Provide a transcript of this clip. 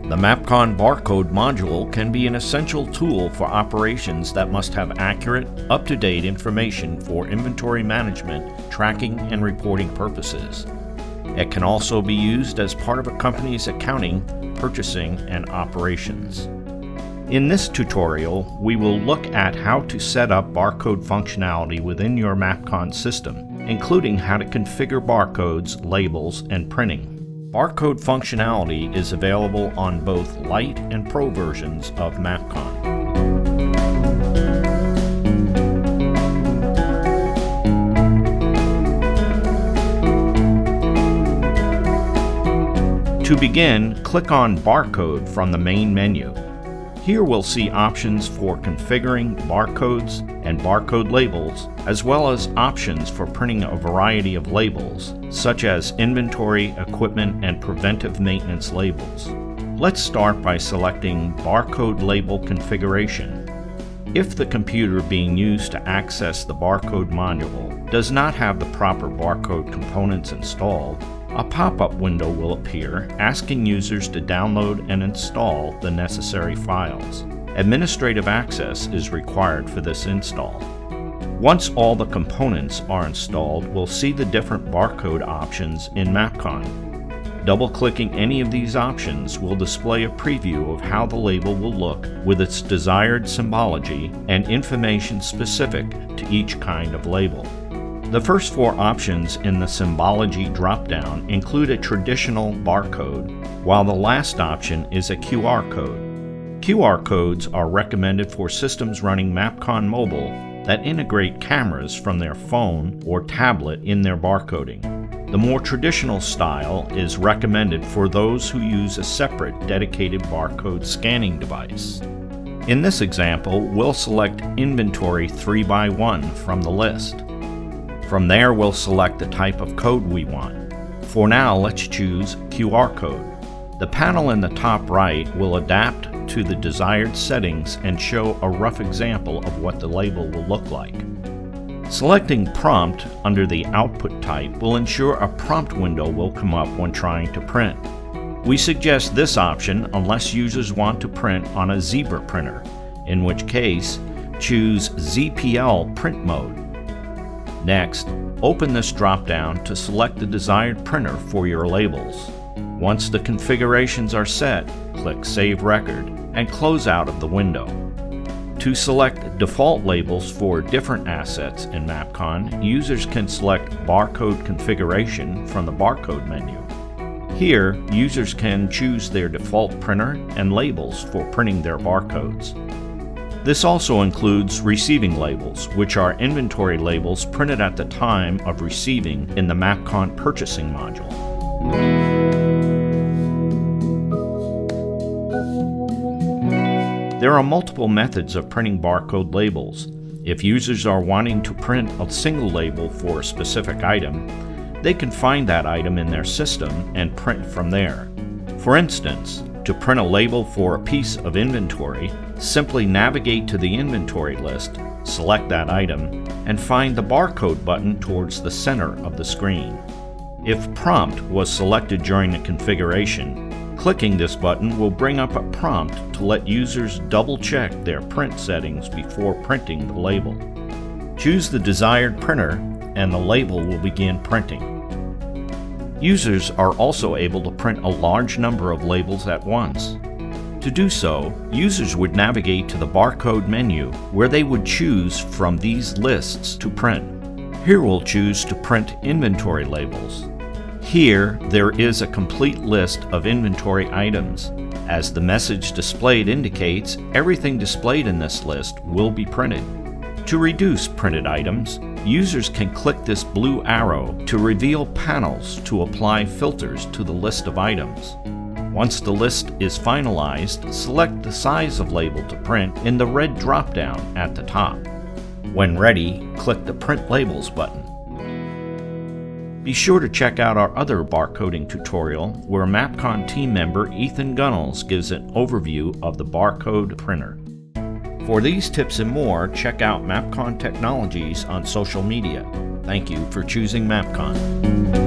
The MAPCON barcode module can be an essential tool for operations that must have accurate, up-to-date information for inventory management, tracking, and reporting purposes. It can also be used as part of a company's accounting, purchasing, and operations. In this tutorial, we will look at how to set up barcode functionality within your MAPCON system, including how to configure barcodes, labels, and printing. Barcode functionality is available on both Lite and Pro versions of MAPCON. To begin, click on Barcode from the main menu. Here we'll see options for configuring barcodes and barcode labels, as well as options for printing a variety of labels, such as inventory, equipment, and preventive maintenance labels. Let's start by selecting Barcode Label Configuration. If the computer being used to access the barcode module does not have the proper barcode components installed, a pop-up window will appear asking users to download and install the necessary files. Administrative access is required for this install. Once all the components are installed, we'll see the different barcode options in MAPCON. Double-clicking any of these options will display a preview of how the label will look with its desired symbology and information specific to each kind of label. The first four options in the symbology drop-down include a traditional barcode, while the last option is a QR code. QR codes are recommended for systems running MAPCON Mobile that integrate cameras from their phone or tablet in their barcoding. The more traditional style is recommended for those who use a separate dedicated barcode scanning device. In this example, we'll select Inventory 3x1 from the list. From there, we'll select the type of code we want. For now, let's choose QR code. The panel in the top right will adapt to the desired settings and show a rough example of what the label will look like. Selecting Prompt under the output type will ensure a prompt window will come up when trying to print. We suggest this option unless users want to print on a Zebra printer, in which case, choose ZPL print mode. Next, open this drop-down to select the desired printer for your labels. Once the configurations are set, click Save Record and close out of the window. To select default labels for different assets in MAPCON, users can select Barcode Configuration from the Barcode menu. Here, users can choose their default printer and labels for printing their barcodes. This also includes receiving labels, which are inventory labels printed at the time of receiving in the MAPCON purchasing module. There are multiple methods of printing barcode labels. If users are wanting to print a single label for a specific item, they can find that item in their system and print from there. For instance, to print a label for a piece of inventory, simply navigate to the inventory list, select that item, and find the barcode button towards the center of the screen. If Prompt was selected during the configuration, clicking this button will bring up a prompt to let users double-check their print settings before printing the label. Choose the desired printer, and the label will begin printing. Users are also able to print a large number of labels at once. To do so, users would navigate to the barcode menu where they would choose from these lists to print. Here we'll choose to print inventory labels. Here, there is a complete list of inventory items. As the message displayed indicates, everything displayed in this list will be printed. To reduce printed items, users can click this blue arrow to reveal panels to apply filters to the list of items. Once the list is finalized, select the size of label to print in the red drop-down at the top. When ready, click the Print Labels button. Be sure to check out our other barcoding tutorial where MAPCON team member Ethan Gunnels gives an overview of the barcode printer. For these tips and more, check out MAPCON Technologies on social media. Thank you for choosing MAPCON.